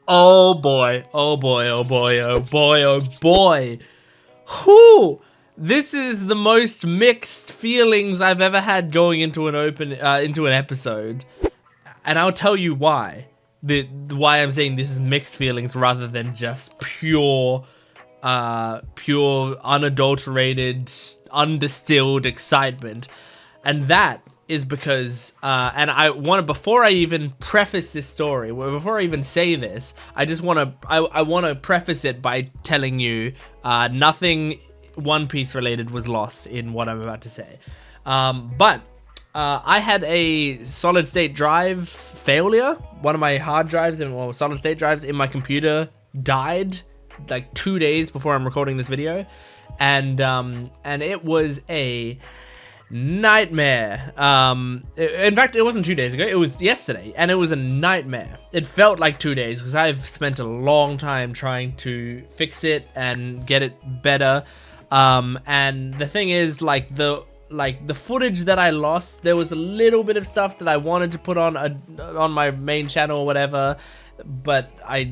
Oh boy, oh boy, oh boy, oh boy, oh boy. Whew. This is the most mixed feelings I've ever had going into an episode. And I'll tell you why. Why I'm saying this is mixed feelings rather than just pure unadulterated, undistilled excitement. And that is because, and I want to, before I even preface this story, before I even say this, I just want to, I want to preface it by telling you, nothing One Piece related was lost in what I'm about to say. But I had a solid state drive failure. One of my hard drives and solid state drives in my computer died like 2 days before I'm recording this video, and it was a nightmare. In fact, it wasn't 2 days ago, it was yesterday, and it was a nightmare. It felt like 2 days because I've spent a long time trying to fix it and get it better. And the thing is, like the footage that I lost, there was a little bit of stuff that I wanted to put on my main channel or whatever, but I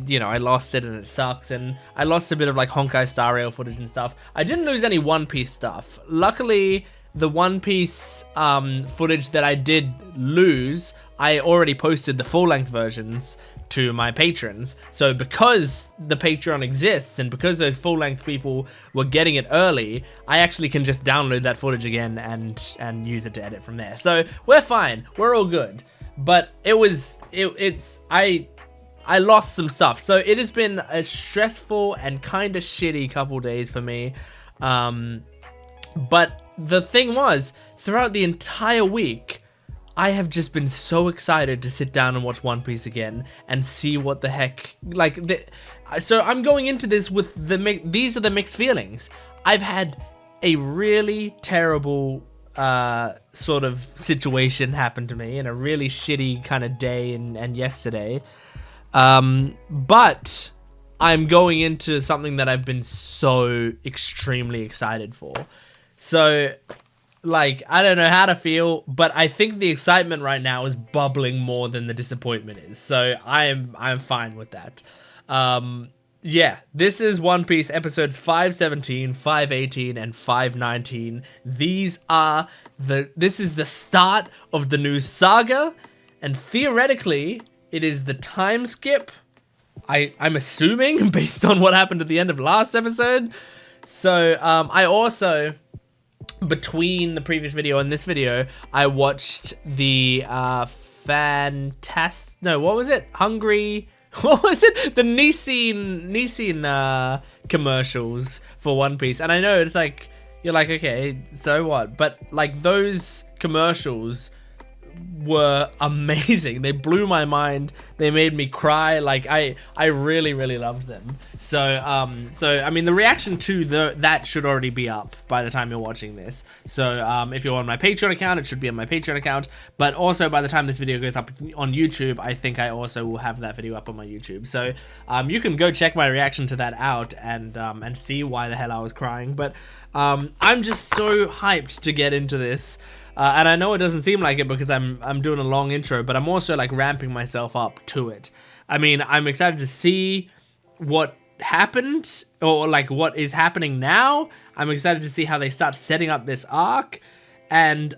lost it and it sucks. And I lost a bit of like Honkai Star Rail footage and stuff. I didn't lose any One Piece stuff. Luckily, the One Piece footage that I did lose, I already posted the full-length versions to my patrons. So because the Patreon exists and because those full-length people were getting it early, I actually can just download that footage again and use it to edit from there. So we're fine, we're all good. But I lost some stuff, so it has been a stressful and kind of shitty couple days for me. But the thing was, throughout the entire week, I have just been so excited to sit down and watch One Piece again and see what the heck, so I'm going into this with these are the mixed feelings. I've had a really terrible sort of situation happen to me and a really shitty kind of day and yesterday. But I'm going into something that I've been so extremely excited for. So, like, I don't know how to feel, but I think the excitement right now is bubbling more than the disappointment is. So I'm fine with that. Yeah, this is One Piece episodes 517, 518, and 519. This is the start of the new saga, and theoretically, it is the time skip. I'm assuming, based on what happened at the end of last episode. So, I also, between the previous video and this video, I watched the, what was it? What was it? The Nissin commercials for One Piece. And I know it's like, you're like, okay, so what? But, like, those commercials were amazing. They blew my mind. They made me cry. Like, I really, really loved them. So I mean, the reaction to that should already be up by the time you're watching this. So if you're on my Patreon account, it should be on my Patreon account. But also, by the time this video goes up on YouTube, I think I also will have that video up on my YouTube. So you can go check my reaction to that out and see why the hell I was crying. But I'm just so hyped to get into this. And I know it doesn't seem like it because I'm doing a long intro, but I'm also like ramping myself up to it. I mean, I'm excited to see what happened or like what is happening now. I'm excited to see how they start setting up this arc, and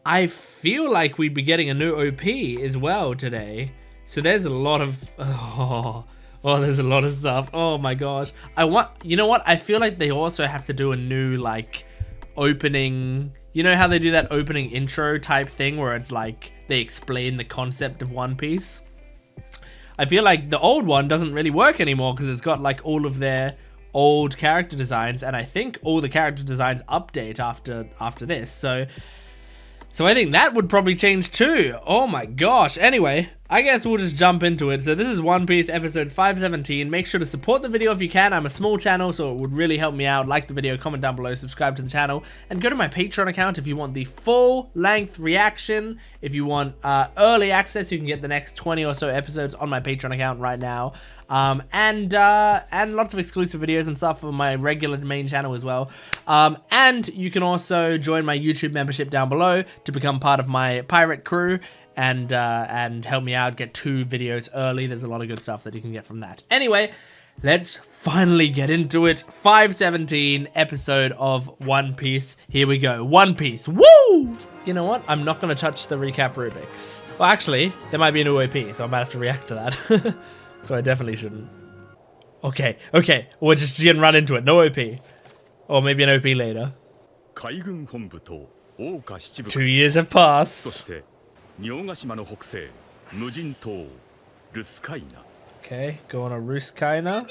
I feel like we'd be getting a new OP as well today. So there's a lot of there's a lot of stuff. Oh my gosh. You know what? I feel like they also have to do a new like opening. You know how they do that opening intro type thing where it's like they explain the concept of One Piece? I feel like the old one doesn't really work anymore because it's got like all of their old character designs, and I think all the character designs update after this. So I think that would probably change too. Oh my gosh. Anyway, I guess we'll just jump into it. So this is One Piece episode 517. Make sure to support the video if you can. I'm a small channel, so it would really help me out. Like the video, comment down below, subscribe to the channel, and go to my Patreon account if you want the full-length reaction. If you want early access, you can get the next 20 or so episodes on my Patreon account right now. And lots of exclusive videos and stuff on my regular main channel as well. And you can also join my YouTube membership down below to become part of my pirate crew and help me out, get 2 videos early. There's a lot of good stuff that you can get from that. Anyway, let's finally get into it. 517 episode of One Piece. Here we go. One Piece. Woo! You know what? I'm not going to touch the recap rubrics. Well, actually, there might be an OP, so I might have to react to that. So I definitely shouldn't. Okay. We're just gonna run into it. No OP. Or maybe an OP later. 2 years have passed. Okay, go on a Ruskaina.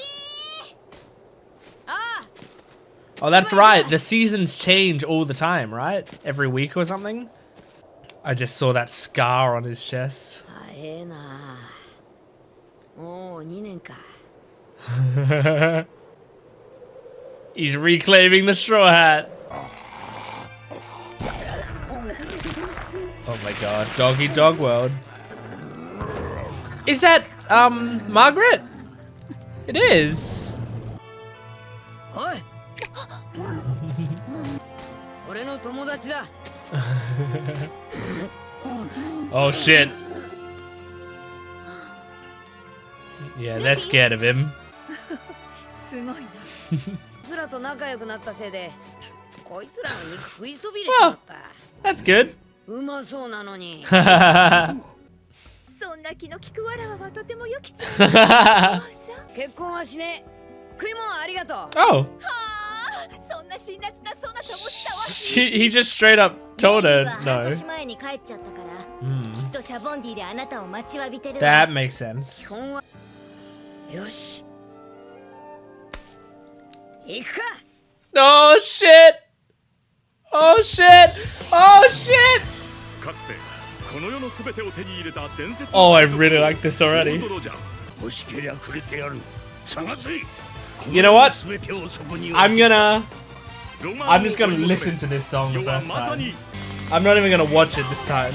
Oh, that's right. The seasons change all the time, right? Every week or something. I just saw that scar on his chest. He's reclaiming the straw hat. Oh my god, doggy dog world. Is that Margaret? It is. Oh shit. Yeah, they're scared of him. Well, that's good. Oh. He just straight up told her no. That makes sense. Oh shit! Oh shit! Oh shit! Oh, I really like this already. You know what? I'm just gonna listen to this song the first time. I'm not even gonna watch it this time.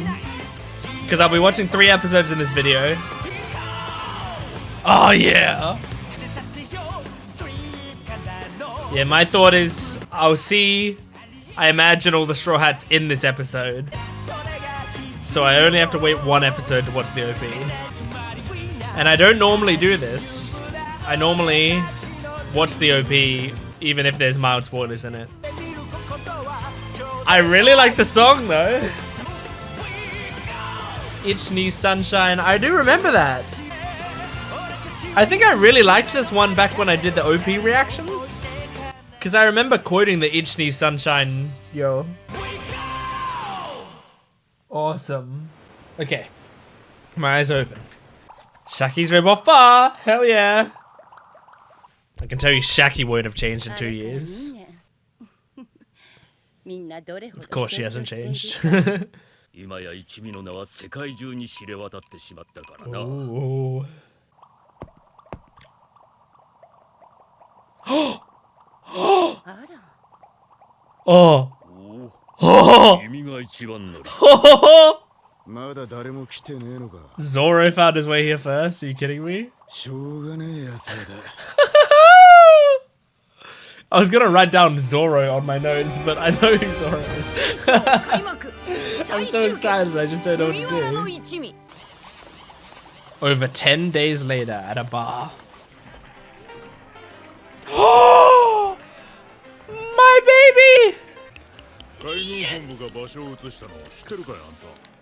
Because I'll be watching 3 episodes in this video. Oh yeah! Yeah, my thought is, I imagine all the Straw Hats in this episode. So I only have to wait 1 episode to watch the OP. And I don't normally do this. I normally watch the OP even if there's mild spoilers in it. I really like the song though. Itch Knee Sunshine, I do remember that. I think I really liked this one back when I did the OP reactions. Because I remember quoting the Itch Knee Sunshine, yo. Awesome. Okay. My eyes open. Shaki's Ripoff Bar! Hell yeah! I can tell you Shaki won't have changed in 2 years. Of course she hasn't changed. Ooh. Oh! Oh! Zoro found his way here first? Are you kidding me? I was gonna write down Zoro on my notes, but I know who Zoro is. I'm so excited, I just don't know what to do. Over 10 days later at a bar. Oh! My baby!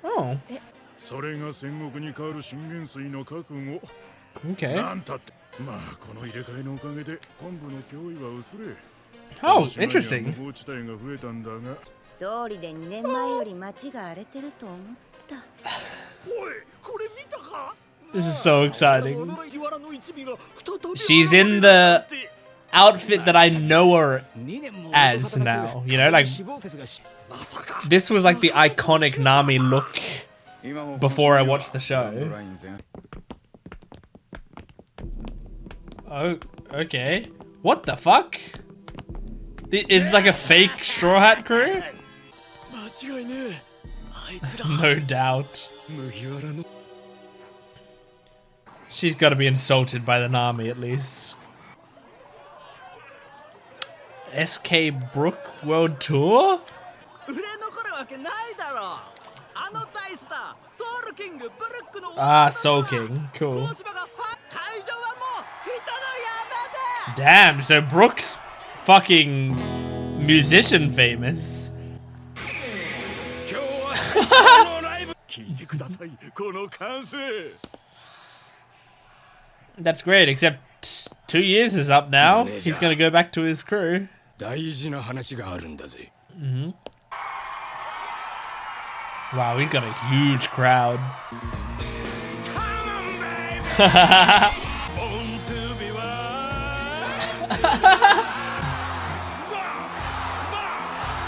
Oh. Okay. Oh, interesting. This is so exciting. She's in the outfit that I know her as now. You know, like, this was like the iconic Nami look before I watched the show. Oh, okay. What the fuck? It's like a fake Straw Hat crew? No doubt. She's got to be insulted by the Nami at least. SK Brook World Tour? Ah, Soul King. Cool. Damn, so Brook's fucking musician famous. That's great, except 2 years is up now. He's gonna go back to his crew. Wow, he's got a huge crowd.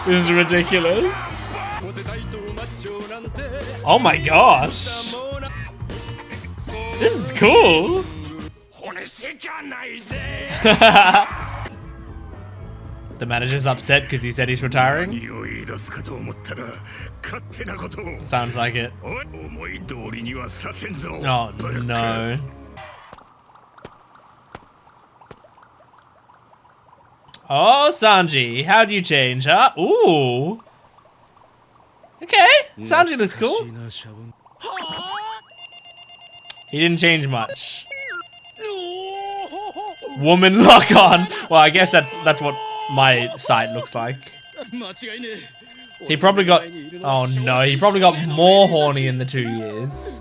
This is ridiculous. Oh my gosh. This is cool. The manager's upset because he said he's retiring. Sounds like it. Oh no. Oh, Sanji, how do you change, huh? Ooh. Okay, Sanji looks cool. He didn't change much. Woman lock on. Well, I guess that's what my side looks like. He probably got... Oh no, he probably got more horny in the 2 years.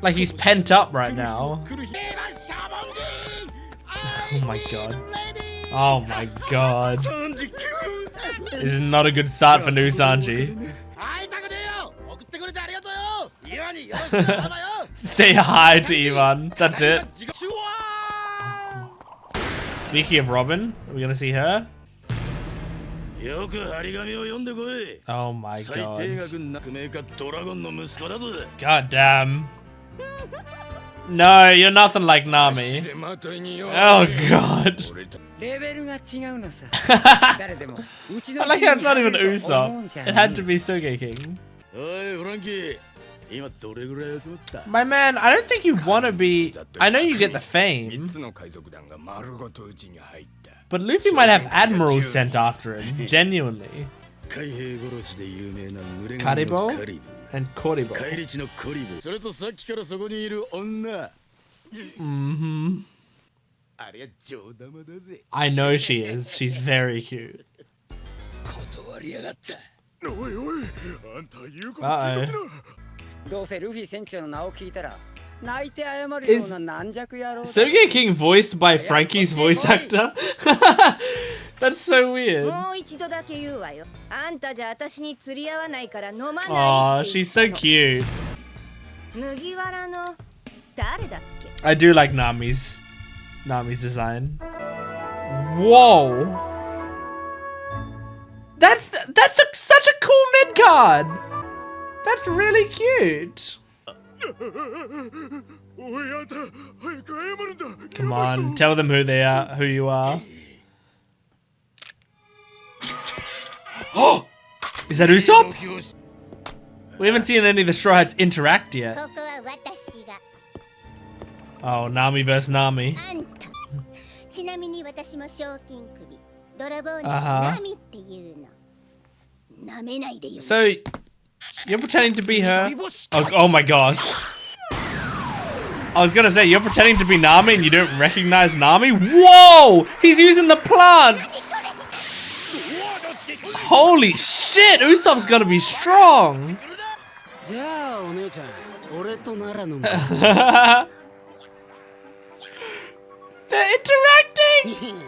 Like he's pent up right now. Oh my god. Oh my god. This is not a good start for new Sanji. Say hi to Ivan. That's it. Speaking of Robin, are we gonna see her? Oh my god. God damn. No, you're nothing like Nami. Oh god. I like how it's not even Usopp. It had to be King. My man, I don't think you want to be... I know you get the fame. But Luffy might have admirals sent after him. Genuinely. Karibo and Koribo. I know she is. She's very cute. Uh-oh. Is King voiced by Franky's voice actor? That's so weird. Aw, she's so cute. I do like Nami's design. Whoa. That's such a cool mid card. That's really cute. Come on, tell them who they are, who you are. Oh, is that Usopp? We haven't seen any of the Straw Hats interact yet. Oh, Nami versus Nami. So, you're pretending to be her? Oh my gosh. I was gonna say, you're pretending to be Nami and you don't recognize Nami? Whoa! He's using the plants! Holy shit! Usopp's gonna be strong! They're interacting!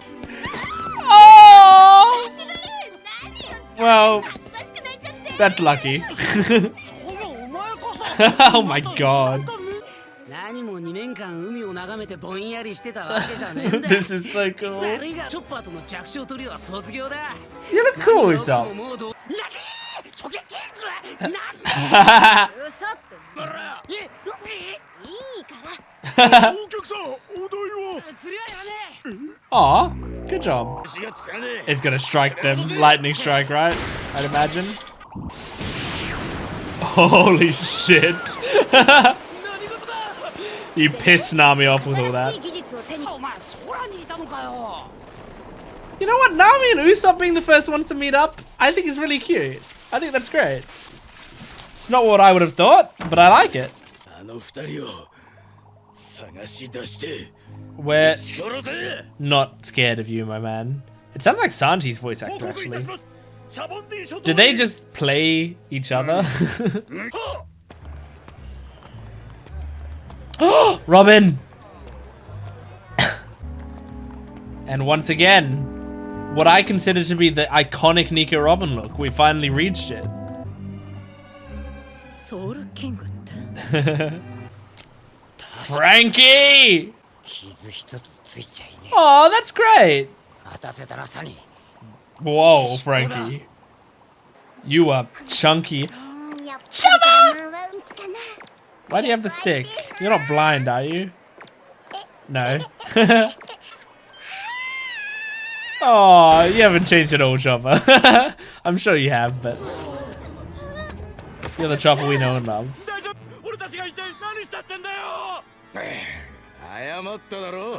Oh! Well, that's lucky. Oh my god. This is so cool. You look cool, Usopp. Aw, good job. It's gonna strike them. Lightning strike, right? I'd imagine. Holy shit. You pissed Nami off with all that. You know what? Nami and Usopp being the first ones to meet up, I think is really cute. I think that's great. It's not what I would have thought, but I like it. We're not scared of you, my man. It sounds like Sanji's voice actor, actually. Did they just play each other? Robin! And once again, what I consider to be the iconic Nico Robin look. We finally reached it. Franky! Oh, that's great. Whoa, Franky. You are chunky. Why do you have the stick? You're not blind, are you? No. Oh, you haven't changed at all, Chopper. I'm sure you have, but you're the Chopper we know and love.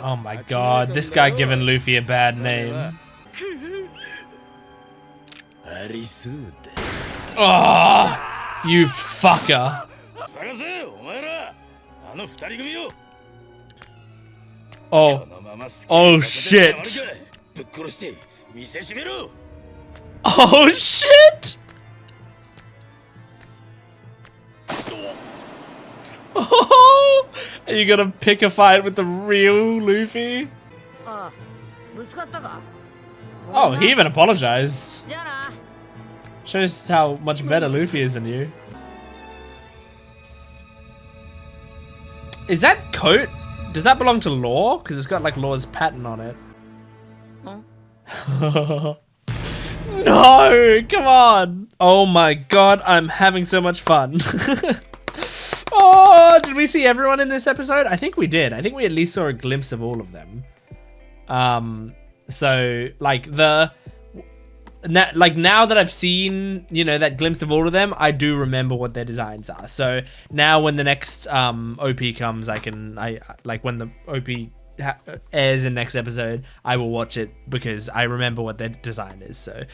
Oh my god, this guy giving Luffy a bad name. Oh, you fucker. Oh. Oh shit. Oh shit. Oh, are you gonna pick a fight with the real Luffy? Oh, he even apologized. Shows how much better Luffy is than you. Is that coat? Does that belong to Law? Because it's got like Law's pattern on it. No, come on. Oh my god, I'm having so much fun. Oh, did we see everyone in this episode? I think we did. I think we at least saw a glimpse of all of them. So like now that I've seen, you know, that glimpse of all of them, I do remember what their designs are. So now when the next OP comes, I like when the OP airs in next episode, I will watch it because I remember what their design is. So,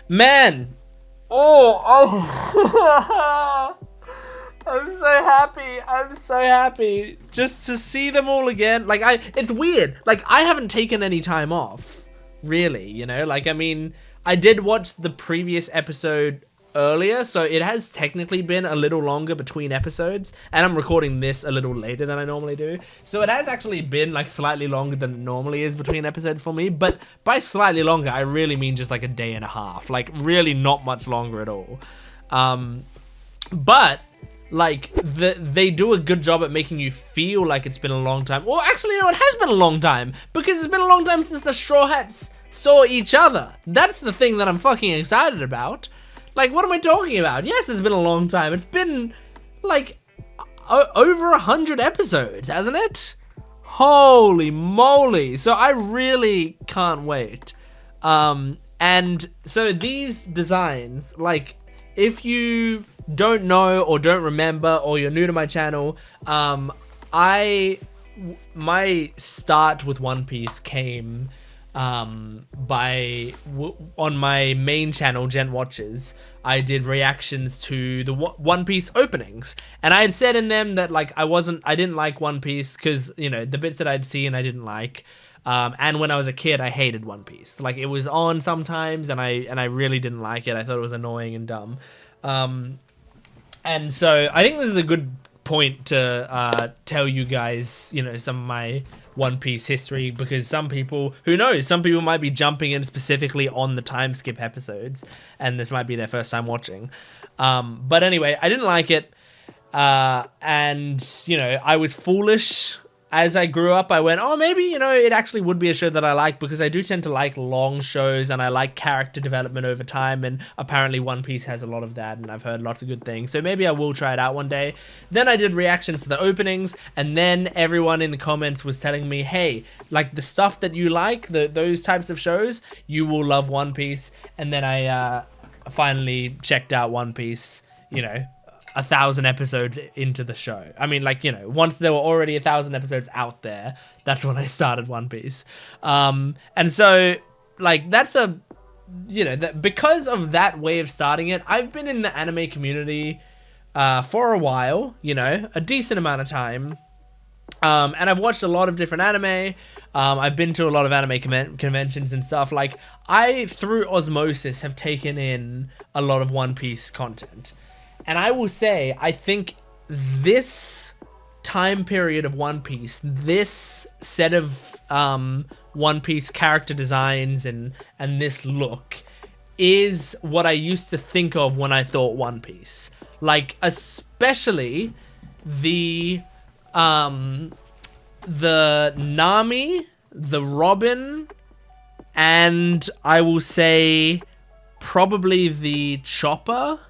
man, oh. I'm so happy. I'm so happy just to see them all again. Like it's weird. Like I haven't taken any time off, really, you know? Like, I mean, I did watch the previous episode earlier, so it has technically been a little longer between episodes, and I'm recording this a little later than I normally do. So it has actually been like slightly longer than it normally is between episodes for me, but by slightly longer, I really mean just like a day and a half. Like really not much longer at all. But like they do a good job at making you feel like it's been a long time. Well, actually, no, it has been a long time because it's been a long time since the Straw Hats saw each other. That's the thing that I'm fucking excited about. Like, what am I talking about? Yes, it's been a long time. It's been like over 100 episodes, hasn't it? Holy moly. So I really can't wait. And so these designs, like, if you don't know or don't remember or you're new to my channel, my start with One Piece came on my main channel, Jent Watches. I did reactions to the One Piece openings, and I had said in them that like I didn't like One Piece because, you know, the bits that I'd seen I didn't like. And when I was a kid, I hated One Piece. Like, it was on sometimes, and I really didn't like it. I thought it was annoying and dumb. And so I think this is a good point to tell you guys, you know, some of my One Piece history, because some people, who knows, some people might be jumping in specifically on the time skip episodes, and this might be their first time watching. But anyway, I didn't like it. And, you know, I was foolish. As I grew up, I went, oh, maybe, you know, it actually would be a show that I like, because I do tend to like long shows and I like character development over time, and apparently One Piece has a lot of that, and I've heard lots of good things, so maybe I will try it out one day. Then I did reactions to the openings, and then everyone in the comments was telling me, hey, like the stuff that you like, those types of shows, you will love One Piece. And then I finally checked out One Piece, you know, 1,000 episodes into the show. I mean, like, you know, once there were already 1,000 episodes out there, that's when I started One Piece. And so, like, that's a you know, that because of that way of starting it, I've been in the anime community for a while, you know, a decent amount of time. And I've watched a lot of different anime. I've been to a lot of anime conventions and stuff. Like, I, through osmosis, have taken in a lot of One Piece content. And I will say, I think this time period of One Piece, this set of One Piece character designs and this look is what I used to think of when I thought One Piece. Like, especially the Nami, the Robin, and I will say probably the Chopper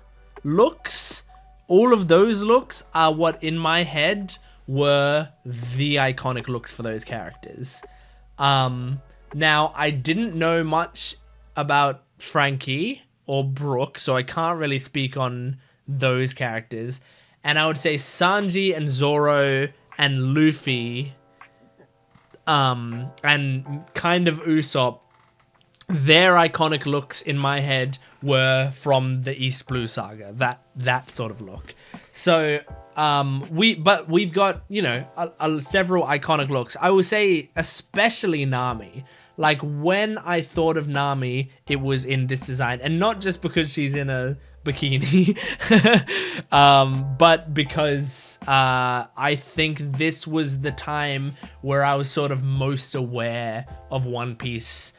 looks. All of those looks are what in my head were the iconic looks for those characters. Now, I didn't know much about Franky or Brook, so I can't really speak on those characters. And I would say Sanji and Zoro and Luffy, and kind of Usopp, their iconic looks in my head were from the East Blue Saga, that sort of look. So we've got, you know, several iconic looks. I would say especially Nami. Like, when I thought of Nami, it was in this design, and not just because she's in a bikini, but because I think this was the time where I was sort of most aware of One Piece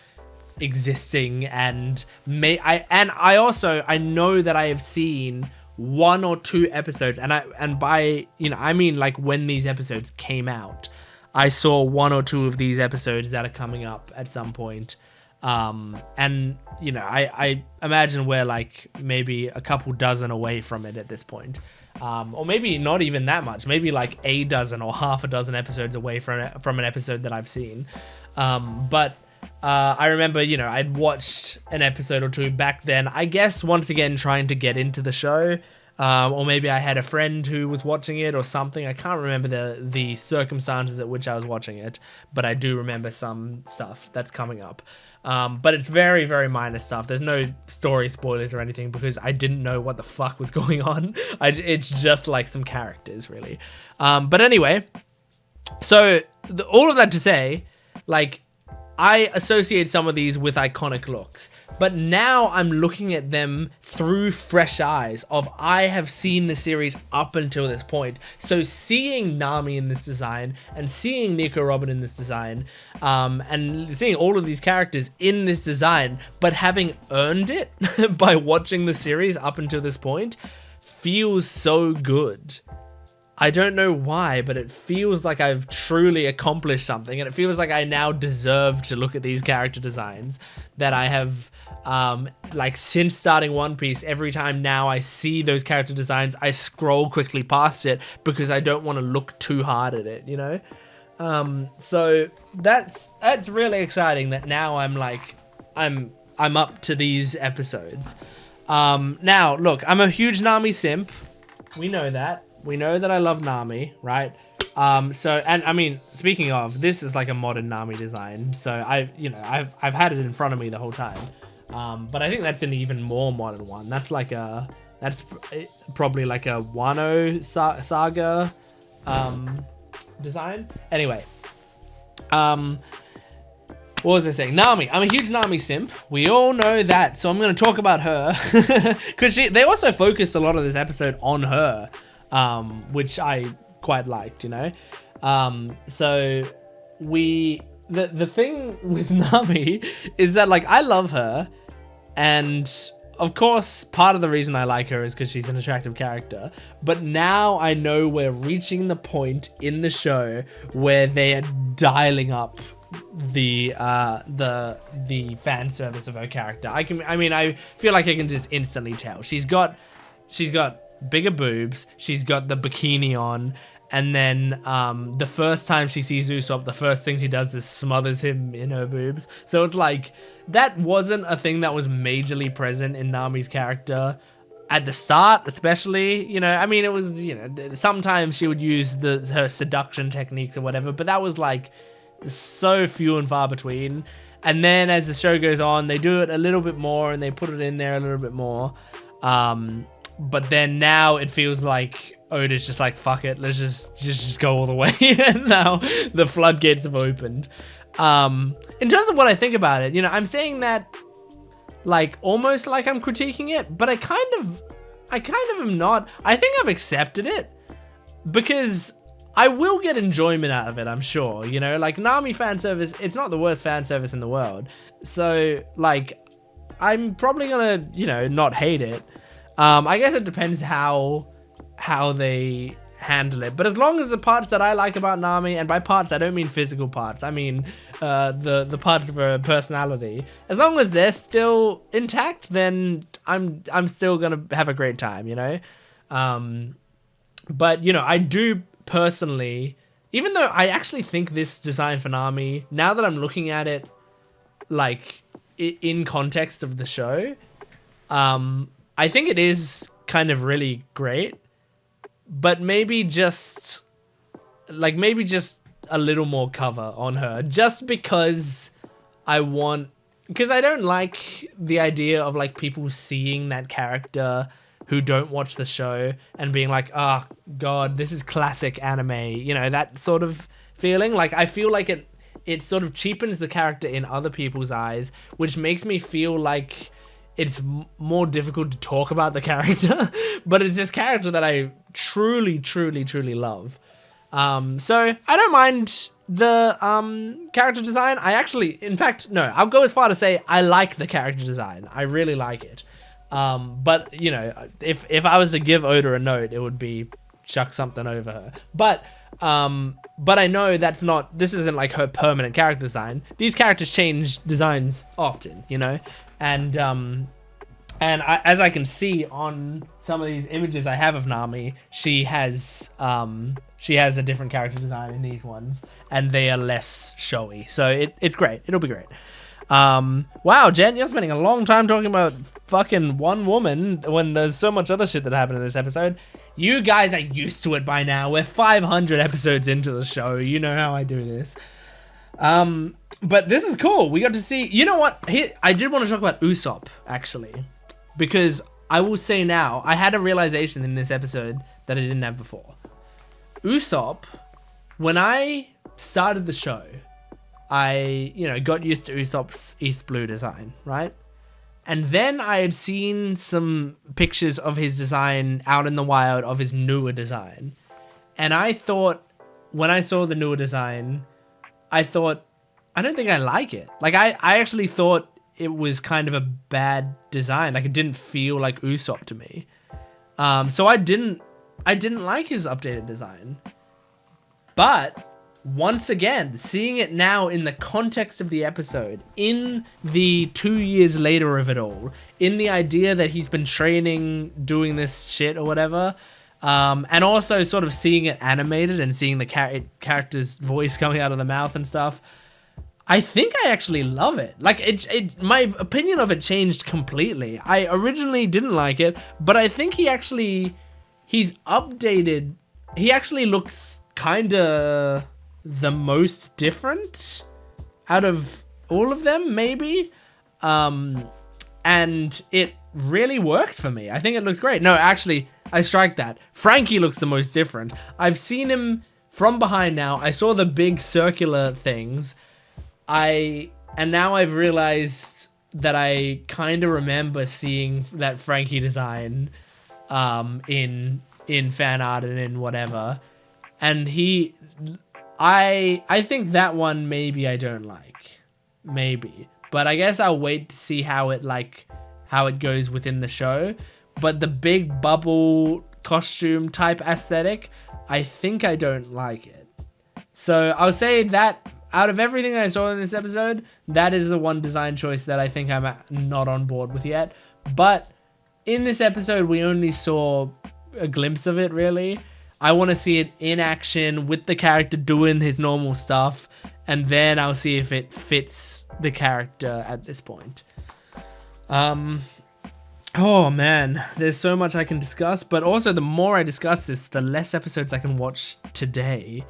existing, and I also know that I have seen 1 or 2 episodes, and by, you know, I mean like when these episodes came out, I saw 1 or 2 of these episodes that are coming up at some point. And, you know, I imagine we're like maybe a couple dozen away from it at this point. Or maybe not even that much, maybe like a dozen or half a dozen episodes away from an episode that I've seen. But I remember, you know, I'd watched an episode or 2 back then, I guess once again trying to get into the show. Or maybe I had a friend who was watching it or something. I can't remember the circumstances at which I was watching it, but I do remember some stuff that's coming up. But it's very, very minor stuff. There's no story spoilers or anything because I didn't know what the fuck was going on. It's just like some characters, really. But anyway, so all of that to say, like, I associate some of these with iconic looks, but now I'm looking at them through fresh eyes of I have seen the series up until this point. So seeing Nami in this design and seeing Nico Robin in this design, and seeing all of these characters in this design, but having earned it by watching the series up until this point feels so good. I don't know why, but it feels like I've truly accomplished something, and it feels like I now deserve to look at these character designs that I have, like, since starting One Piece. Every time now I see those character designs, I scroll quickly past it because I don't want to look too hard at it, you know? So that's really exciting that now I'm like, I'm up to these episodes. Now, look, I'm a huge Nami simp. We know that. We know that I love Nami, right? So, and I mean, speaking of, this is like a modern Nami design. So I've had it in front of me the whole time. But I think that's an even more modern one. That's probably like a Wano saga, design. Anyway, what was I saying? Nami. I'm a huge Nami simp. We all know that. So I'm going to talk about her because they also focused a lot of this episode on her. Which I quite liked, you know? So the thing with Nami is that, like, I love her, and of course part of the reason I like her is because she's an attractive character, but now I know we're reaching the point in the show where they are dialing up the fan service of her character. I feel like I can just instantly tell. She's got bigger boobs, she's got the bikini on, and then the first time she sees Usopp, the first thing she does is smothers him in her boobs. So it's like, that wasn't a thing that was majorly present in Nami's character at the start, especially, you know. I mean, it was, you know, sometimes she would use her seduction techniques or whatever, but that was like so few and far between. And then as the show goes on, they do it a little bit more and they put it in there a little bit more. But then now it feels like Oda's just like, fuck it, let's just go all the way. And now the floodgates have opened. In terms of what I think about it, I'm saying that like almost like I'm critiquing it, but I kind of am not. I think I've accepted it because I will get enjoyment out of it, I'm sure. Like Nami fan service, it's not the worst fan service in the world. So like I'm probably gonna, not hate it. I guess it depends how they handle it, but as long as the parts that I like about Nami, and by parts I don't mean physical parts, I mean the parts of her personality, as long as they're still intact, then I'm still gonna have a great time, but I do personally, even though I actually think this design for Nami, now that I'm looking at it like in context of the show, I think it is kind of really great. But maybe just a little more cover on her, just because I don't like the idea of like people seeing that character who don't watch the show and being like, oh god, this is classic anime, that sort of feeling. Like I feel like it sort of cheapens the character in other people's eyes, which makes me feel like it's more difficult to talk about the character. But it's this character that I truly, truly, truly love. So I don't mind the character design. In fact, no, I'll go as far to say I like the character design. I really like it. But if I was to give Oda a note, it would be chuck something over her. But I know this isn't like her permanent character design. These characters change designs often, and as I can see on some of these images I have of Nami, she has a different character design in these ones, and they are less showy. So it's great. It'll be great. Wow, Gent, you're spending a long time talking about fucking one woman when there's so much other shit that happened in this episode. You guys are used to it by now. We're 500 episodes into the show. You know how I do this. But this is cool. We got to see... You know what? I did want to talk about Usopp, actually. Because I will say now, I had a realization in this episode that I didn't have before. Usopp, when I started the show, I, got used to Usopp's East Blue design, right? And then I had seen some pictures of his design out in the wild of his newer design. And I thought, when I saw the newer design, I thought, I don't think I like it. Like, I actually thought it was kind of a bad design. Like, it didn't feel like Usopp to me. So I didn't like his updated design. But once again, seeing it now in the context of the episode, in the 2 years later of it all, in the idea that he's been training, doing this shit or whatever, and also sort of seeing it animated and seeing the character's voice coming out of the mouth and stuff, I think I actually love it. Like, my opinion of it changed completely. I originally didn't like it, but I think he's updated. He actually looks kind of the most different out of all of them, maybe. And it really worked for me. I think it looks great. No, actually, I strike that. Franky looks the most different. I've seen him from behind now. I saw the big circular things. And now I've realized that I kind of remember seeing that Franky design in fan art and in whatever. And I think that one maybe I don't like. Maybe. But I guess I'll wait to see how it goes within the show. But the big bubble costume type aesthetic, I think I don't like it. So I'll say that out of everything I saw in this episode, that is the one design choice that I think I'm not on board with yet. But in this episode, we only saw a glimpse of it, really. I want to see it in action with the character doing his normal stuff, and then I'll see if it fits the character at this point. Oh man, there's so much I can discuss, but also the more I discuss this, the less episodes I can watch today,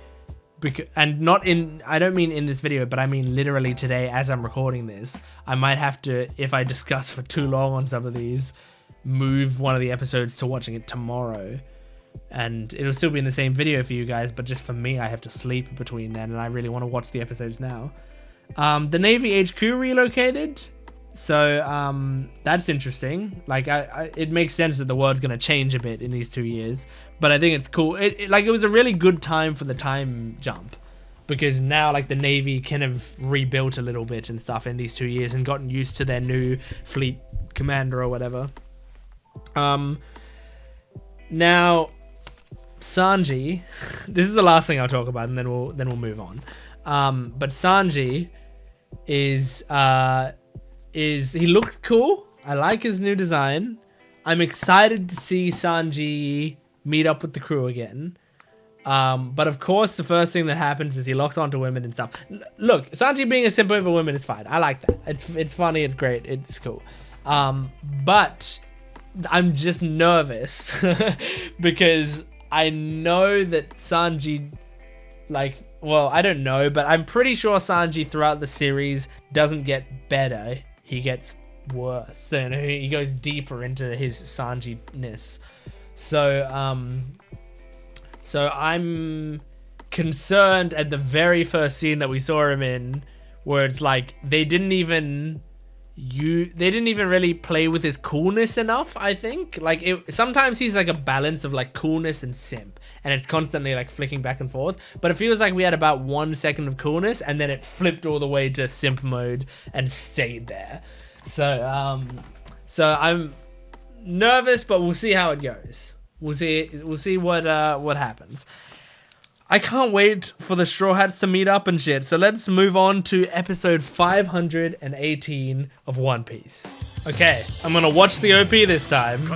and not in, I don't mean in this video, but I mean literally today as I'm recording this. I might have to, if I discuss for too long on some of these, move one of the episodes to watching it tomorrow. And it'll still be in the same video for you guys, but just for me, I have to sleep between then, and I really want to watch the episodes now. The Navy HQ relocated, so that's interesting. Like, it makes sense that the world's gonna change a bit in these 2 years, but I think it's cool. It was a really good time for the time jump, because now like the Navy kind of rebuilt a little bit and stuff in these 2 years and gotten used to their new fleet commander or whatever. Now, Sanji, this is the last thing I'll talk about, and then we'll move on. But Sanji is he looks cool. I like his new design. I'm excited to see Sanji meet up with the crew again. But of course, the first thing that happens is he locks onto women and stuff. Look, Sanji being a simp over women is fine. I like that. It's funny. It's great. It's cool. But I'm just nervous because I know that Sanji, like, well, I don't know, but I'm pretty sure Sanji throughout the series doesn't get better. He gets worse. So he goes deeper into his Sanji-ness. So I'm concerned at the very first scene that we saw him in, where it's like they didn't even really play with his coolness enough. I think like sometimes he's like a balance of like coolness and simp, and it's constantly like flicking back and forth, but it feels like we had about 1 second of coolness and then it flipped all the way to simp mode and stayed there. So I'm nervous, but we'll see how it goes. We'll see what happens. I can't wait for the Straw Hats to meet up and shit. So let's move on to episode 518 of One Piece. Okay, I'm gonna watch the OP this time.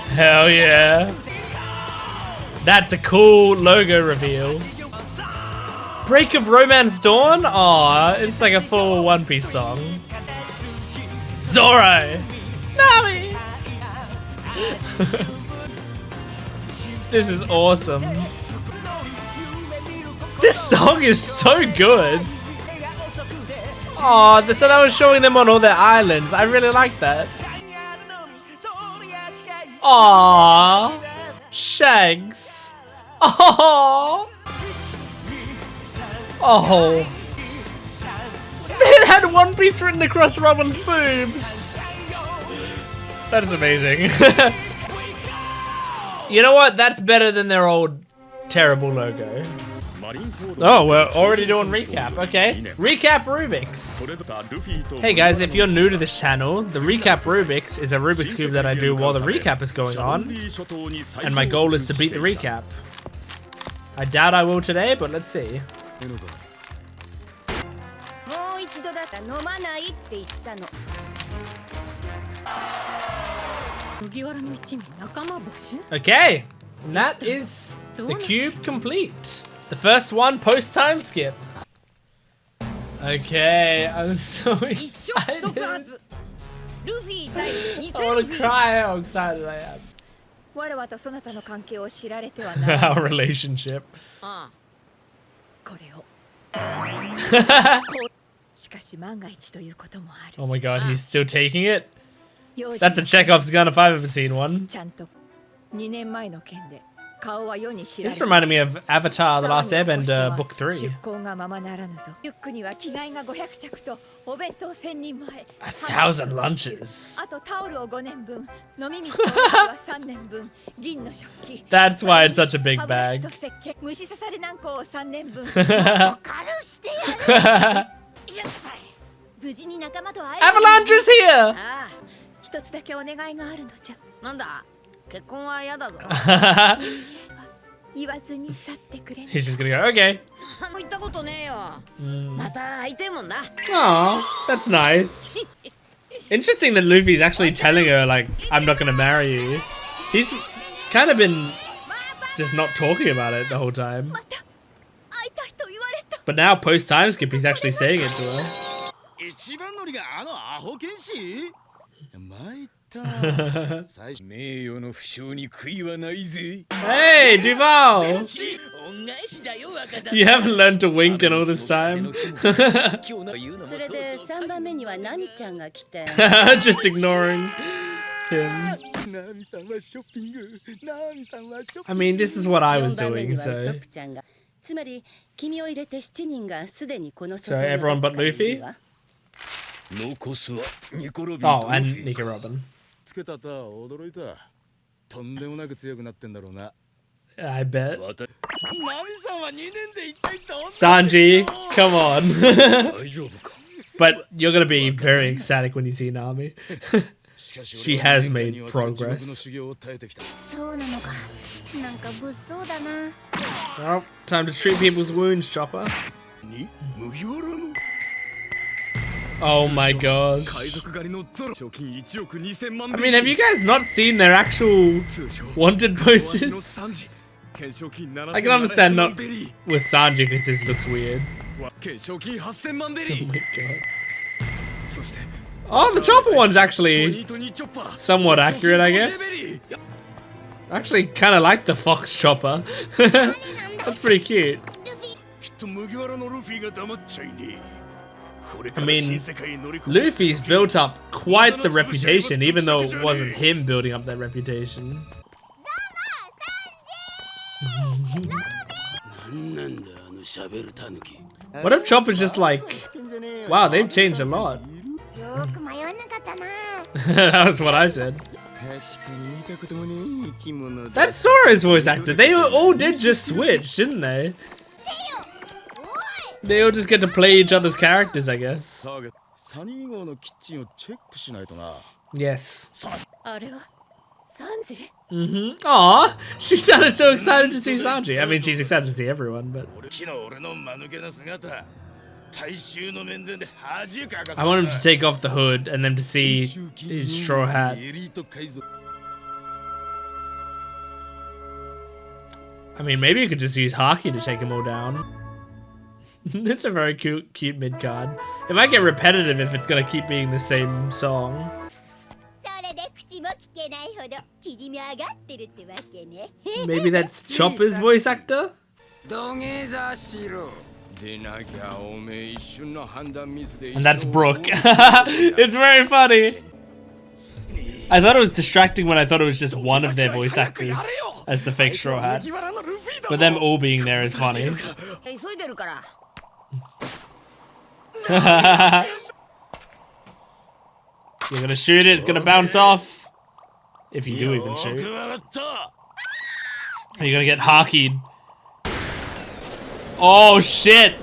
Hell yeah. That's a cool logo reveal. Break of Romance Dawn? Aw, it's like a full One Piece song. Zoro! Nami! This is awesome. This song is so good. Oh, so that was showing them on all their islands. I really like that. Aww, Shanks. Oh, oh. It had One Piece written across Robin's boobs. That is amazing. You know what? That's better than their old terrible logo. Oh, we're already doing recap. Okay. Recap Rubik's. Hey guys, if you're new to this channel, the Recap Rubik's is a Rubik's Cube that I do while the recap is going on. And my goal is to beat the recap. I doubt I will today, but let's see. Okay, and that is the cube complete. The first one post time skip. Okay, I'm so excited. I want to cry how excited I am. Our relationship. Oh my god, he's still taking it? That's a Chekhov's gun if I've ever seen one. This reminded me of Avatar: The Last Airbender, Book 3. 1,000 lunches. That's why it's such a big bag. Avalanche is here! He's just gonna go, okay. Aw, that's nice. Interesting that Luffy's actually telling her, like, I'm not gonna marry you. He's kind of been just not talking about it the whole time. But now, post-time skip, he's actually saying it to her. Hey, Duval! You haven't learned to wink in all this time. Just ignoring him. I mean, this is what I was doing, so. So everyone but Luffy? Oh, and Nico Robin. I bet. Sanji, come on. But you're gonna be very ecstatic when you see Nami. She has made progress. Well, time to treat people's wounds, Chopper. Oh my gosh. I mean, have you guys not seen their actual wanted posters? I can understand not with Sanji because this looks weird. Oh my god. Oh, the Chopper one's actually somewhat accurate, I guess. I actually kind of like the Fox Chopper. That's pretty cute. I mean, Luffy's built up quite the reputation, even though it wasn't him building up that reputation. What if Chopper's just like, wow, they've changed a lot. That was what I said. That's Zoro's voice actor. They all did just switch, didn't they? They all just get to play each other's characters, I guess. Yes. Aww, she sounded so excited to see Sanji. I mean, she's excited to see everyone, but... I want him to take off the hood and then to see his straw hat. I mean, maybe you could just use Haki to take them all down. It's a very cute mid-card. It might get repetitive if it's gonna keep being the same song. Maybe that's Chopper's voice actor? And that's Brooke. It's very funny. I thought it was distracting when I thought it was just one of their voice actors as the fake straw hats. But them all being there is funny. You're gonna shoot it, it's gonna bounce off. If you do even shoot. You're gonna get hakied. Oh shit!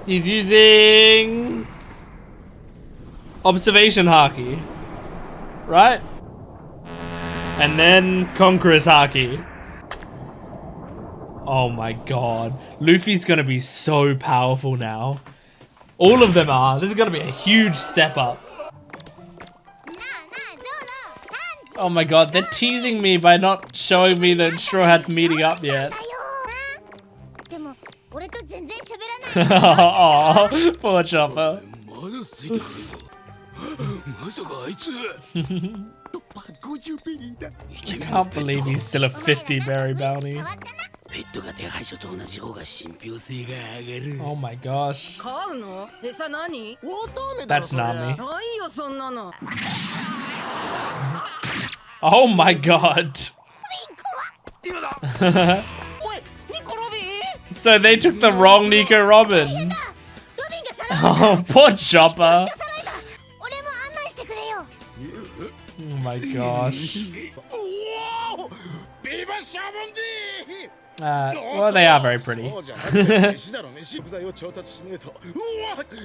He's using observation haki. Right? And then Conqueror's haki. Oh my god. Luffy's gonna be so powerful now. All of them are. This is gonna be a huge step up. Oh my god, they're teasing me by not showing me that Straw Hat's meeting up yet. Aww, poor Chopper. I can't believe he's still a 50 berry bounty. Oh my gosh. That's Nami. Oh my god. So they took the wrong Nico Robin. Oh, poor Chopper. Oh my gosh. Well, they are very pretty.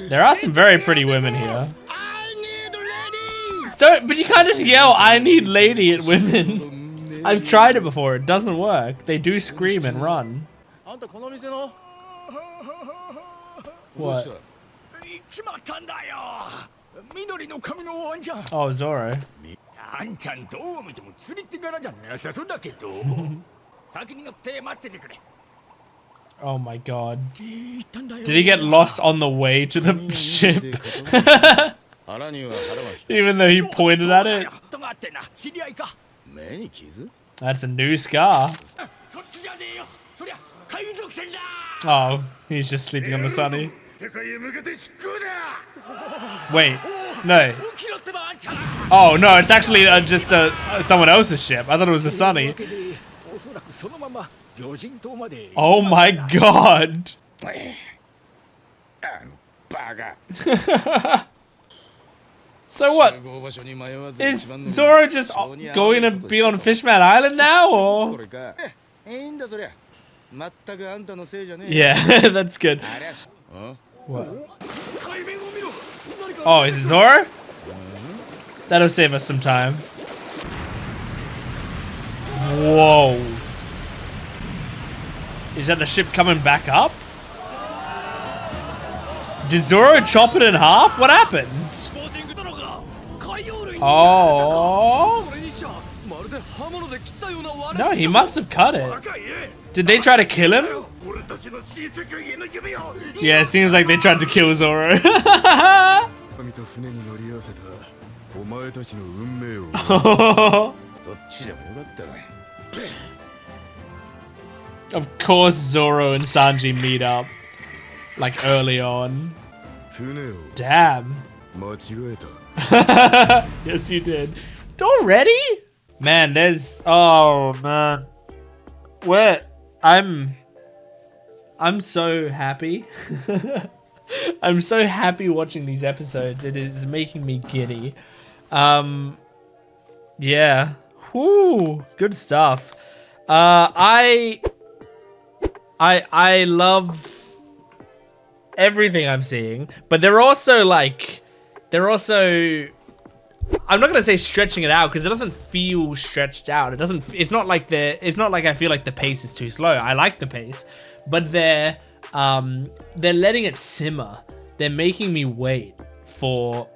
There are some very pretty women here. But you can't just yell, "I need lady" at women. I've tried it before. It doesn't work. They do scream and run. What? Oh, Zoro. Oh my god. Did he get lost on the way to the ship? Even though he pointed at it. That's a new scar. Oh, he's just sleeping on the sunny. Wait, no. Oh no, it's actually just someone else's ship. I thought it was the sunny. Oh my god. So what? Is Zoro just going to be on Fishman Island now, or? Yeah, that's good. What? Oh, is it Zoro? That'll save us some time. Whoa. Is that the ship coming back up? Did Zoro chop it in half? What happened? Oh. No, he must have cut it. Did they try to kill him? Yeah, it seems like they tried to kill Zoro. Of course Zoro and Sanji meet up. Like early on. Damn. Yes, you did. Already? Man, there's... Oh, man. Where... I'm so happy. I'm so happy watching these episodes. It is making me giddy. Yeah. Whoo. Good stuff. I love everything I'm seeing, but they're also like... I'm not gonna say stretching it out because it doesn't feel stretched out. It doesn't. It's not like I feel like the pace is too slow. I like the pace, but they're letting it simmer. They're making me wait for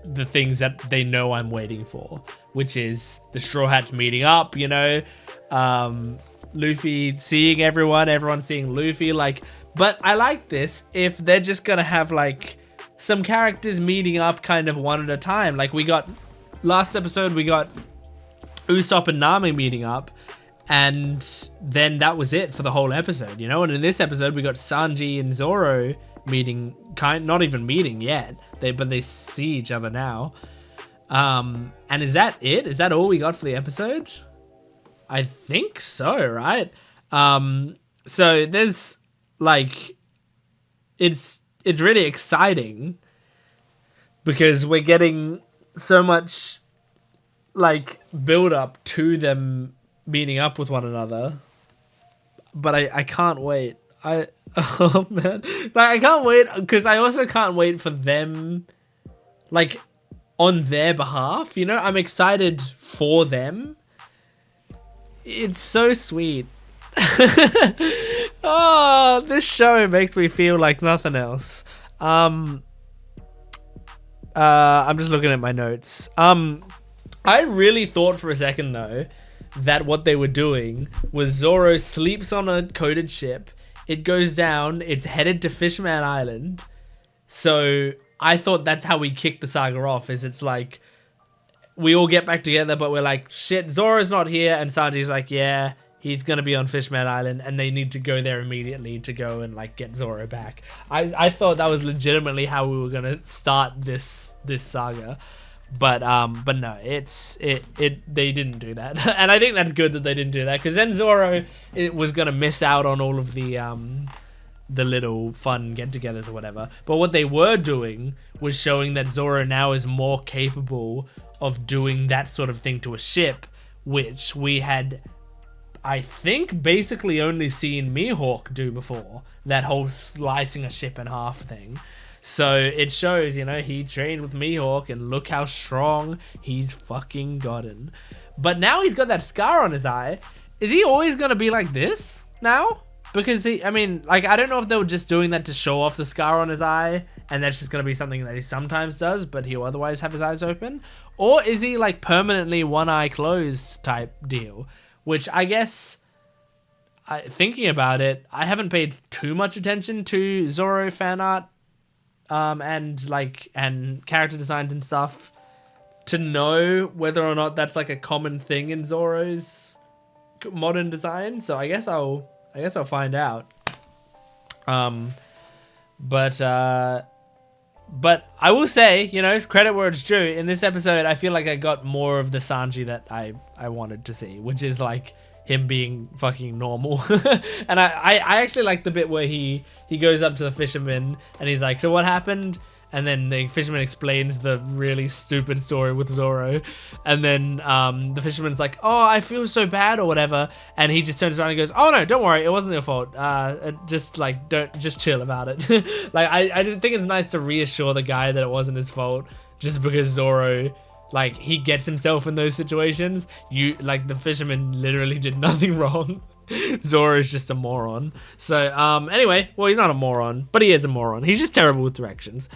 the things that they know I'm waiting for, which is the Straw Hats meeting up. You know, Luffy seeing everyone seeing Luffy. Like, but I like this if they're just gonna have like some characters meeting up kind of one at a time. Like we got last episode, we got Usopp and Nami meeting up, and then that was it for the whole episode, you know? And in this episode, we got Sanji and Zoro meeting, not even meeting yet, but they see each other now. And is that it? Is that all we got for the episode? I think so, right? So there's like, it's really exciting because we're getting so much like build up to them meeting up with one another. But I can't wait. Oh man, like I can't wait because I also can't wait for them, like on their behalf. You know, I'm excited for them. It's so sweet. Oh, this show makes me feel like nothing else. I'm just looking at my notes. I really thought for a second though that what they were doing was Zoro sleeps on a coated ship. It goes down. It's headed to Fishman Island. So I thought that's how we kick the saga off. Is it's like we all get back together, but we're like, shit, Zoro's not here, and Sanji's like, yeah. He's gonna be on Fishman Island, and they need to go there immediately to go and like get Zoro back. I thought that was legitimately how we were gonna start this saga, but no, they didn't do that, and I think that's good that they didn't do that because then Zoro was gonna miss out on all of the little fun get-togethers or whatever. But what they were doing was showing that Zoro now is more capable of doing that sort of thing to a ship, which we had, I think, basically only seen Mihawk do before. That whole slicing a ship in half thing. So it shows, you know, he trained with Mihawk and look how strong he's fucking gotten. But now he's got that scar on his eye. Is he always going to be like this now? Because I mean, like, I don't know if they were just doing that to show off the scar on his eye and that's just going to be something that he sometimes does, but he'll otherwise have his eyes open. Or is he like permanently one eye closed type deal? Which I guess, thinking about it, I haven't paid too much attention to Zoro fan art and character designs and stuff to know whether or not that's like a common thing in Zoro's modern design. So I guess I'll find out. But I will say, you know, credit where it's due. In this episode, I feel like I got more of the Sanji that I wanted to see, which is like him being fucking normal. And I actually like the bit where he goes up to the fisherman and he's like, so what happened? And then the fisherman explains the really stupid story with Zoro. And then the fisherman's like, oh, I feel so bad or whatever. And he just turns around and goes, oh no, don't worry, it wasn't your fault. Just chill about it. Like, I think it's nice to reassure the guy that it wasn't his fault just because Zoro, like, he gets himself in those situations. The fisherman literally did nothing wrong. Zoro's just a moron. So, anyway, well, he's not a moron, but he is a moron. He's just terrible with directions.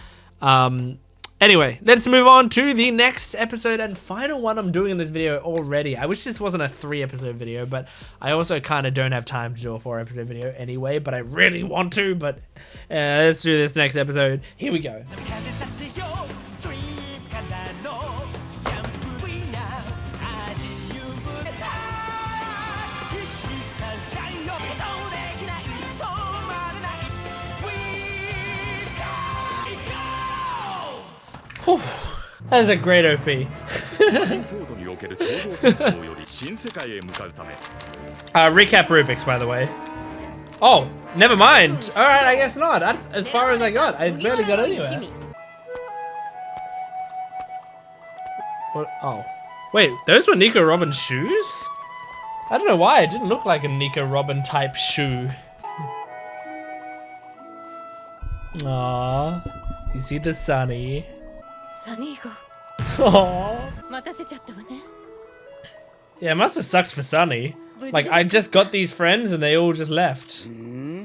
Anyway, let's move on to the next episode and final one I'm doing in this video already. I wish this wasn't a 3-episode video, but I also kind of don't have time to do a 4-episode video anyway, but I really want to. But let's do this next episode. Here we go. Whew. That is a great OP. Recap Rubik's, by the way. Oh, never mind. Alright, I guess not. That's as far as I got. I barely got anywhere. What? Oh. Wait, those were Nico Robin's shoes? I don't know why. It didn't look like a Nico Robin type shoe. Aww. You see the sunny. Aww. Yeah, it must have sucked for Sunny. Like, I just got these friends and they all just left. Nico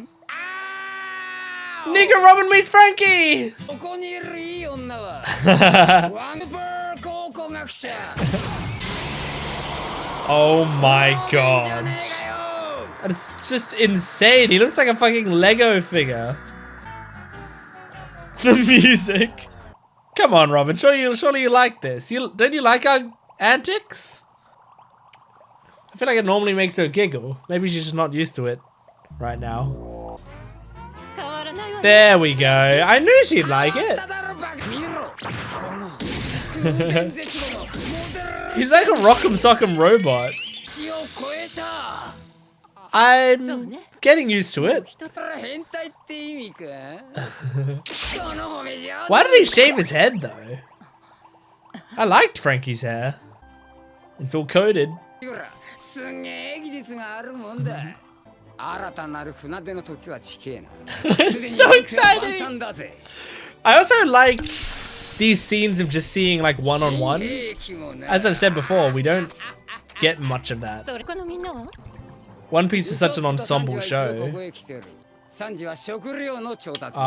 Robin meets Franky! Oh my god. That's just insane. He looks like a fucking Lego figure. The music. Come on, Robin. Surely you like this. Don't you like our antics? I feel like it normally makes her giggle. Maybe she's just not used to it right now. There we go. I knew she'd like it. He's like a Rock'em Sock'em robot. I'm getting used to it. Why did he shave his head though? I liked Franky's hair. It's all coated. It's so exciting. I also like these scenes of just seeing like one-on-ones. As I've said before, we don't get much of that. One Piece is such an ensemble show.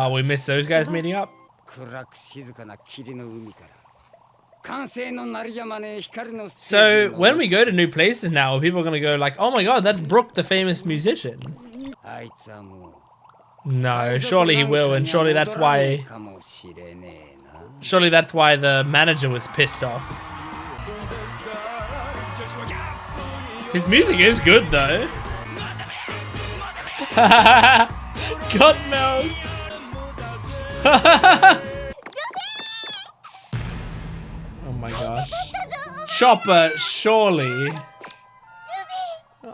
We missed those guys meeting up. So when we go to new places now, people are gonna go like, "Oh my god, that's Brook, the famous musician." No, surely he will, and surely that's why. Surely that's why the manager was pissed off. His music is good though. God no. Oh my gosh. Chopper, surely.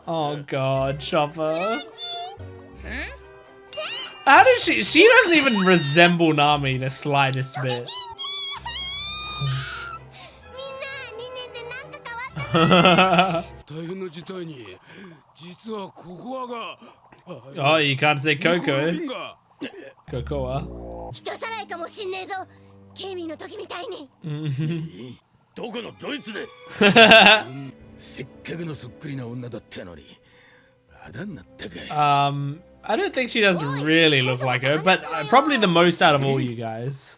Oh god, Chopper. How does she doesn't even resemble Nami the slightest bit. Oh, you can't say Coco. Cocoa. I don't think she does really look like her, but probably the most out of all you guys.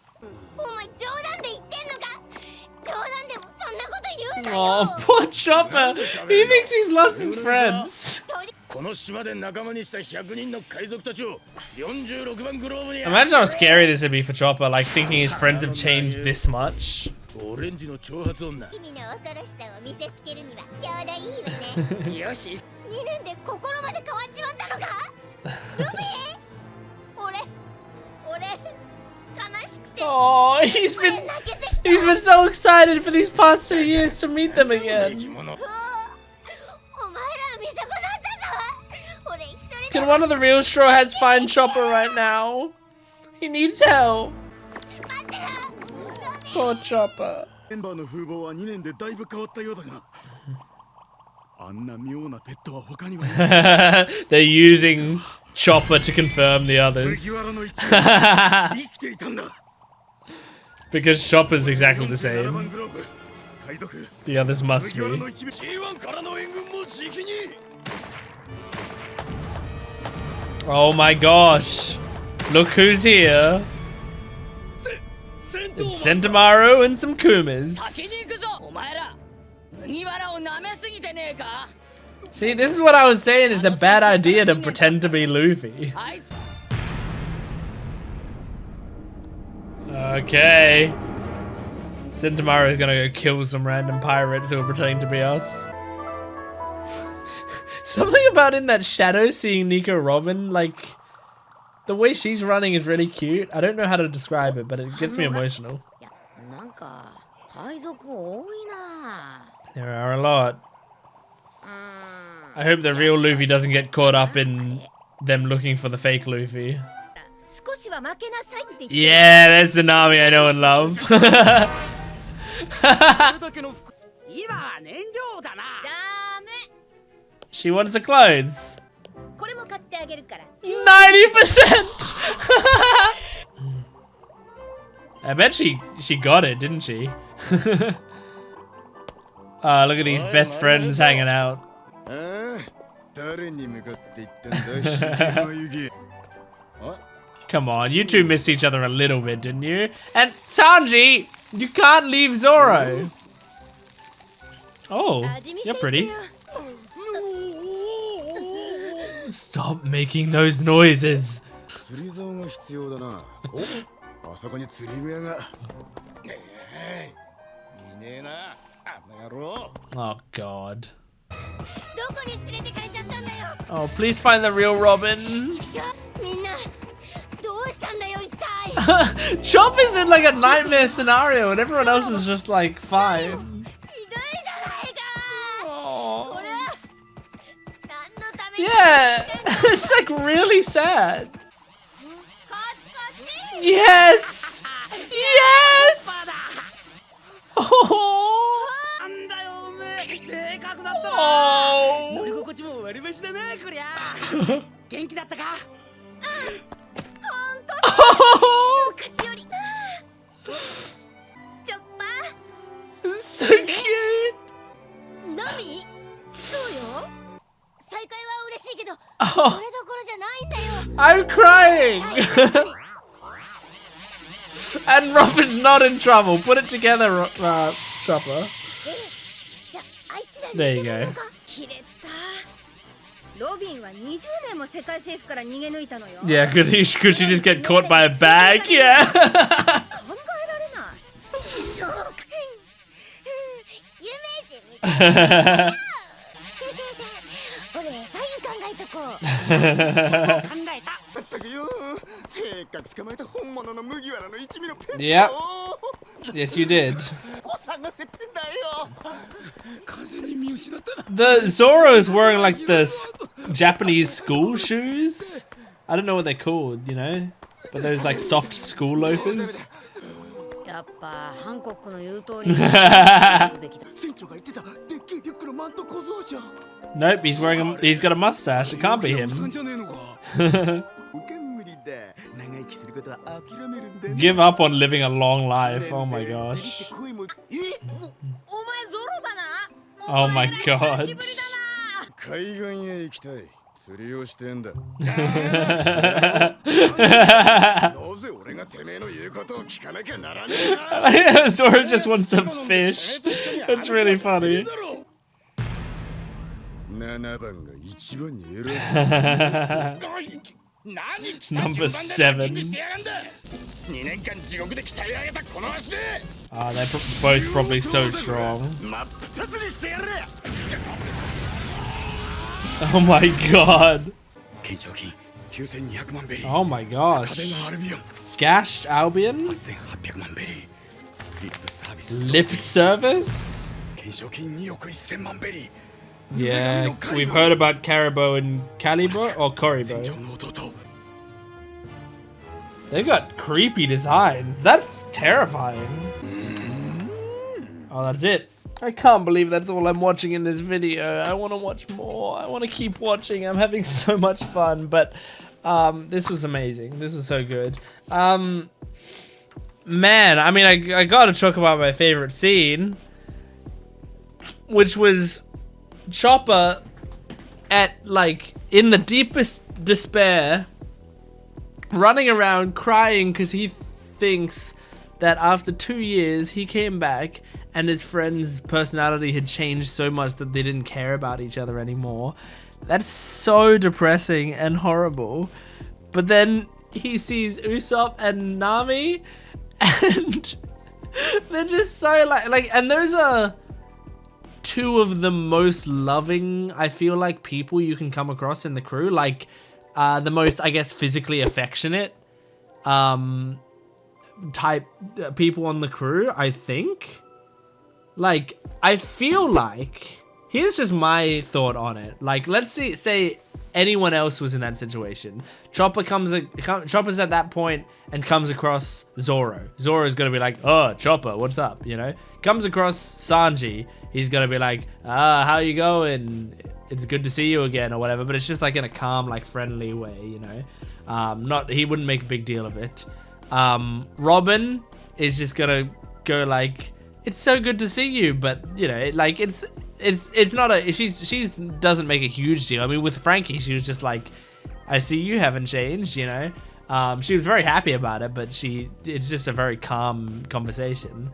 Oh, poor Chopper. He thinks he's lost his friends. Imagine how scary this would be for Chopper, like thinking his friends have changed this much. Oh, he's been so excited for these past 2 years to meet them again. Can one of the real Straw Hats find Chopper right now? He needs help. Poor Chopper. They're using Chopper to confirm the others. Because Chopper's exactly the same. The others must be. Oh my gosh. Look who's here. It's Sentomaru and some Kumas. See, this is what I was saying. It's a bad idea to pretend to be Luffy. Okay. Sentomaru is gonna go kill some random pirates who are pretending to be us. Something about in that shadow seeing Nico Robin, like, the way she's running is really cute. I don't know how to describe it, but it gets me emotional. There are a lot. I hope the real Luffy doesn't get caught up in them looking for the fake Luffy. Yeah, that's the Nami I know and love. She wants the clothes. 90%! I bet she got it, didn't she? Look at these best friends hanging out. Come on, you two missed each other a little bit, didn't you? And Sanji, you can't leave Zoro. Oh, you're pretty. Stop making those noises. Oh God. Oh, please find the real Robin. Chop is in like a nightmare scenario and everyone else is just like fine. Oh. Yeah, it's like really sad. Yes! Yes! Oh! Oh! So cute! Oh, I'm crying! And Robin's not in trouble. Put it together, Chopper. There you go. Yeah, could she just get caught by a bag? Yeah. Yep. Yes, you did. The Zoro is wearing like the Japanese school shoes. I don't know what they're called, you know, but those like soft school loafers. Nope, he's got a mustache. It can't be him. Give up on living a long life. Oh my gosh. Oh my god. Zoro just wants to fish. That's really funny. Number 7. Ah, they're both probably so strong. Oh my god. Oh my gosh. Gashed Albion? Lip service? Yeah, we've heard about Karibo and Kalibo, or Koribo. They've got creepy designs. That's terrifying. Oh, that's it. I can't believe that's all I'm watching in this video. I want to watch more. I want to keep watching. I'm having so much fun, but this was amazing. This was so good. Man, I mean, I gotta talk about my favorite scene, which was Chopper at, like, in the deepest despair, running around crying because he thinks that after 2 years he came back and his friend's personality had changed so much that they didn't care about each other anymore. That's so depressing and horrible. But then he sees Usopp and Nami, and they're just so like, and those are two of the most loving, I feel like, people you can come across in the crew. Like, the most, I guess, physically affectionate type people on the crew, I think. Like, I feel like, here's just my thought on it. Like, let's say anyone else was in that situation. Chopper's at that point and comes across Zoro. Zoro's gonna be like, oh, Chopper, what's up, you know? Comes across Sanji, he's gonna be like, how you going? It's good to see you again, or whatever. But it's just like in a calm, like, friendly way, you know? He wouldn't make a big deal of it. Robin is just gonna go like, it's so good to see you, but, you know, like, it's not a, she doesn't make a huge deal. I mean, with Franky, she was just like, I see you haven't changed, you know? She was very happy about it, but it's just a very calm conversation.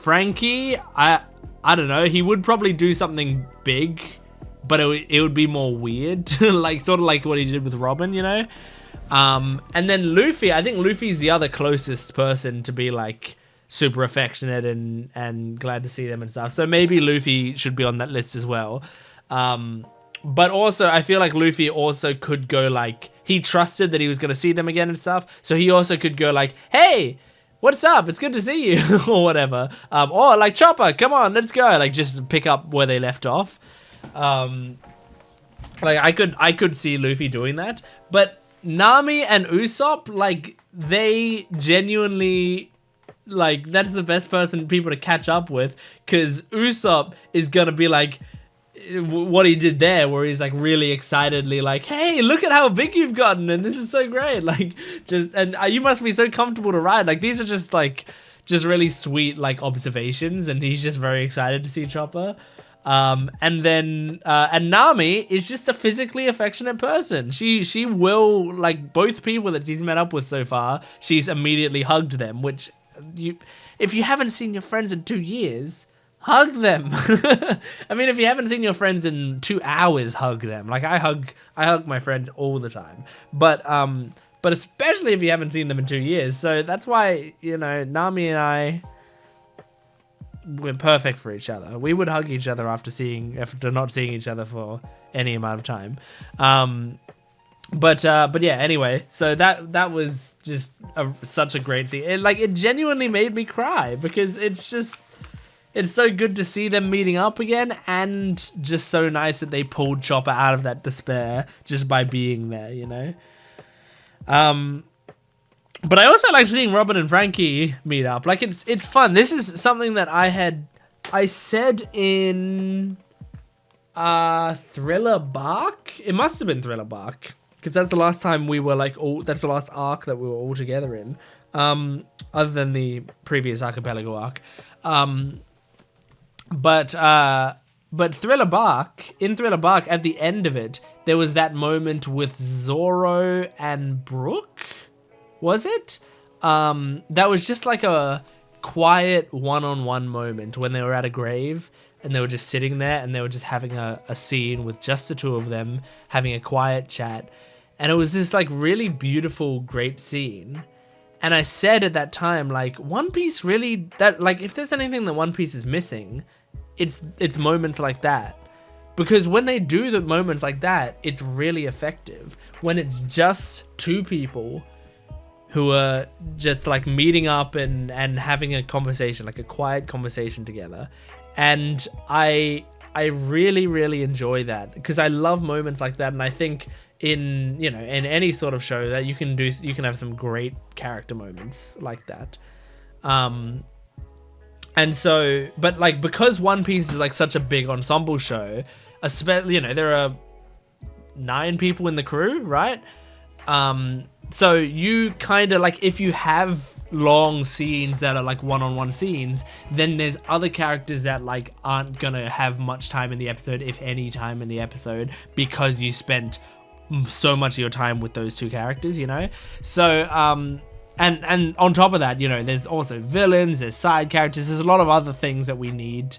Franky, I don't know, he would probably do something big, but it would be more weird, like, sort of like what he did with Robin, you know? And then Luffy, I think Luffy's the other closest person to be, like, super affectionate and glad to see them and stuff. So maybe Luffy should be on that list as well. But also, I feel like Luffy also could go, like, he trusted that he was going to see them again and stuff. So he also could go like, hey, what's up? It's good to see you, or whatever. Or like, Chopper, come on, let's go. Like, just pick up where they left off. Like, I could see Luffy doing that. But Nami and Usopp, like, they genuinely, like, that's the best people to catch up with, because Usopp is gonna be like what he did there, where he's like really excitedly like, hey, look at how big you've gotten, and this is so great, like, and you must be so comfortable to ride. Like, these are just really sweet, like, observations, and he's just very excited to see Chopper. And then Nami is just a physically affectionate person. She will, like, both people that she's met up with so far, she's immediately hugged them, which if you haven't seen your friends in 2 years, hug them. I mean, if you haven't seen your friends in 2 hours, hug them. Like, I hug my friends all the time. But especially if you haven't seen them in 2 years. So that's why, you know, Nami and I, we're perfect for each other. We would hug each other after not seeing each other for any amount of time. But yeah, anyway, so that was just such a great scene. It genuinely made me cry, because it's so good to see them meeting up again, and just so nice that they pulled Chopper out of that despair just by being there, you know? But I also like seeing Robin and Franky meet up. Like, it's fun. This is something that I said in Thriller Bark? It must have been Thriller Bark, because that's the last time we were, like, that's the last arc that we were all together in, other than the previous archipelego arc. But Thriller Bark, at the end of it, there was that moment with Zoro and Brook, was it? That was just like a quiet one-on-one moment when they were at a grave and they were just sitting there and they were just having a scene with just the two of them having a quiet chat. And it was this like really beautiful, great scene. And I said at that time, like, One Piece really, that like, if there's anything that One Piece is missing, it's moments like that. Because when they do the moments like that, it's really effective. When it's just two people who are just like meeting up and having a conversation, like a quiet conversation together. And I really, really enjoy that because I love moments like that. And I think in, you know, in any sort of show that you can have some great character moments like that. And so, but like, because One Piece is like such a big ensemble show, especially, you know, there are 9 people in the crew, right? So you kind of like, if you have long scenes that are like one-on-one scenes, then there's other characters that like aren't gonna have much time in the episode, if any time in the episode, because you spent so much of your time with those two characters, you know? So, and on top of that, you know, there's also villains, there's side characters, there's a lot of other things that we need,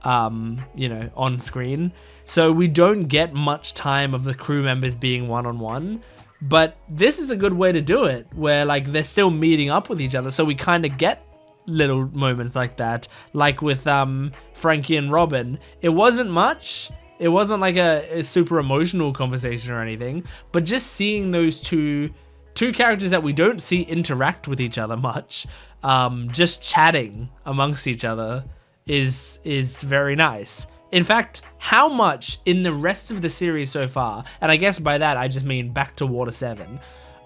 you know, on screen. So we don't get much time of the crew members being one-on-one. But this is a good way to do it, where like they're still meeting up with each other, so we kind of get little moments like that, like with Franky and Robin. It wasn't much, it wasn't like a super emotional conversation or anything, but just seeing those two characters that we don't see interact with each other much, just chatting amongst each other is very nice. In fact, how much in the rest of the series so far, and I guess by that I just mean back to Water 7,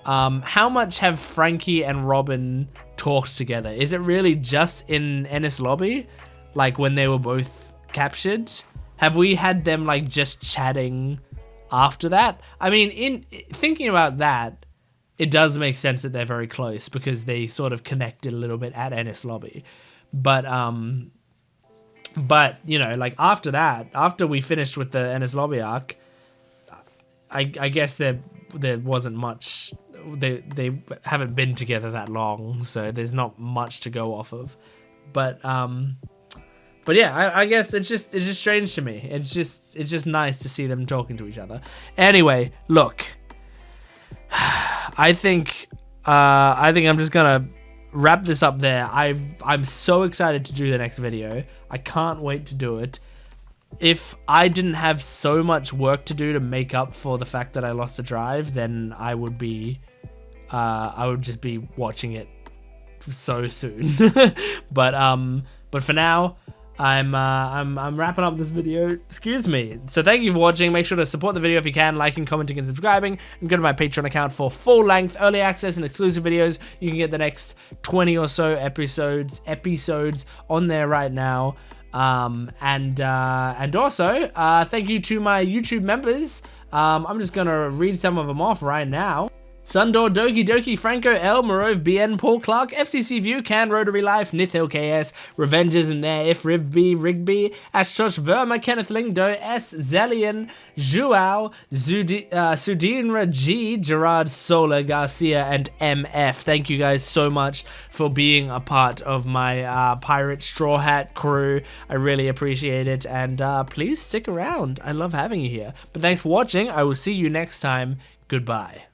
how much have Franky and Robin talked together? Is it really just in Enies Lobby? Like when they were both captured? Have we had them like just chatting after that? I mean, in thinking about that, it does make sense that they're very close because they sort of connected a little bit at Enies Lobby. But, you know, like after that, after we finished with the Enies Lobby arc, I guess there wasn't much, they haven't been together that long, so there's not much to go off of. But yeah, I guess it's just strange to me. It's just nice to see them talking to each other. Anyway, look, I think I'm just gonna wrap this up there. I'm so excited to do the next video. I can't wait to do it. If I didn't have so much work to do to make up for the fact that I lost the drive, then I would just be watching it so soon. But for now, I'm wrapping up this video. Excuse me. So thank you for watching. Make sure to support the video if you can, liking, commenting, and subscribing. And go to my Patreon account for full-length early access and exclusive videos. You can get the next 20 or so episodes on there right now. And also, thank you to my YouTube members. I'm just gonna read some of them off right now. Sundor, Doki Doki, Franco, L, Morove, BN, Paul Clark, FCC View, Can, Rotary Life, Nithil KS, Revengers in there, If Rivby, Rigby, Ashtosh, Verma, Kenneth Lingdo, S, Zellian, Zhuao, Sudinra G, Gerard Sola, Garcia, and MF. Thank you guys so much for being a part of my Pirate Straw Hat crew. I really appreciate it, and please stick around. I love having you here. But thanks for watching. I will see you next time. Goodbye.